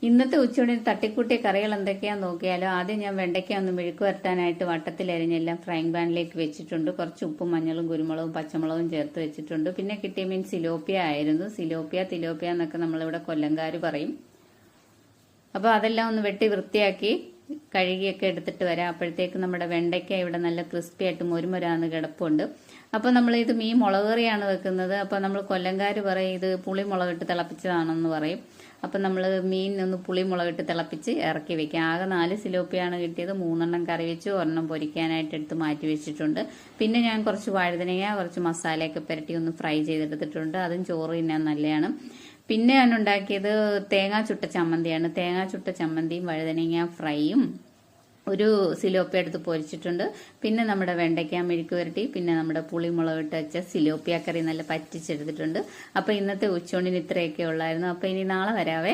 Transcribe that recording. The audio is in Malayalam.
ഇന്നത്തെ ഉച്ചയൂണിന് തട്ടിക്കൂട്ടിയ കറികൾ എന്തൊക്കെയാന്ന് നോക്കിയാലോ. ആദ്യം ഞാൻ വെണ്ടയ്ക്ക ഒന്ന് മെഴുക്ക് വരട്ടാനായിട്ട് വട്ടത്തിലരിഞ്ഞെല്ലാം ഫ്രൈങ് പാനിലേക്ക് വെച്ചിട്ടുണ്ട്. കുറച്ച് ഉപ്പും മഞ്ഞളും കുരുമുളകും പച്ചമുളകും ചേർത്ത് വെച്ചിട്ടുണ്ട്. പിന്നെ കിട്ടിയ മീൻ സിലോപ്പിയ ആയിരുന്നു. തിലോപ്പിയ എന്നൊക്കെ നമ്മളിവിടെ കൊല്ലംകാര് പറയും. അപ്പൊ അതെല്ലാം ഒന്ന് വെട്ടി വൃത്തിയാക്കി കഴുകിയൊക്കെ എടുത്തിട്ട് വരാം. അപ്പോഴത്തേക്ക് നമ്മുടെ വെണ്ടയ്ക്ക ഇവിടെ നല്ല ക്രിസ്പി ആയിട്ട് മൊരുമൊരാന്ന് കിടപ്പുണ്ട്. അപ്പൊ നമ്മൾ ഇത് മീൻ മുളക് കറിയാണ് വെക്കുന്നത്. അപ്പൊ നമ്മൾ കൊല്ലംകാര് പറയും ഇത് പുളി മുളകിട്ട് തിളപ്പിച്ചതാണെന്ന് പറയും. അപ്പൊ നമ്മൾ മീൻ ഒന്ന് പുളി മുളകിട്ട് തിളപ്പിച്ച് ഇറക്കി വെക്കാം. ആകെ 4 സിലോപ്പിയാണ് കിട്ടിയത്. 3 കറി വെച്ച് 1 പൊരിക്കാനായിട്ട് എടുത്ത് മാറ്റി വെച്ചിട്ടുണ്ട്. പിന്നെ ഞാൻ കുറച്ച് വഴുതനങ്ങ കുറച്ച് മസാലയൊക്കെ പുരട്ടി ഒന്ന് ഫ്രൈ ചെയ്തെടുത്തിട്ടുണ്ട്. അതും ചോറ് തിന്നാൻ നല്ലതാണ്. പിന്നെ ഞാൻ ഉണ്ടാക്കിയത് തേങ്ങാ ചുട്ട ചമ്മന്തിയാണ്. തേങ്ങാ ചുട്ട ചമ്മന്തിയും വഴുതനങ്ങ ഫ്രൈയും ഒരു സിലോപ്പിയ എടുത്ത് പൊരിച്ചിട്ടുണ്ട്. പിന്നെ നമ്മുടെ വെണ്ടയ്ക്ക മെഴുക്ക് പുരട്ടി, പിന്നെ നമ്മുടെ പുളിമുളകിട്ട് വെച്ച സിലോപ്പിയ കറി നല്ല പറ്റിച്ചെടുത്തിട്ടുണ്ട്. അപ്പൊ ഇന്നത്തെ ഉച്ചയൂണിന് ഇത്രയൊക്കെ ഉള്ളായിരുന്നു. അപ്പൊ ഇനി നാളെ വരാവേ.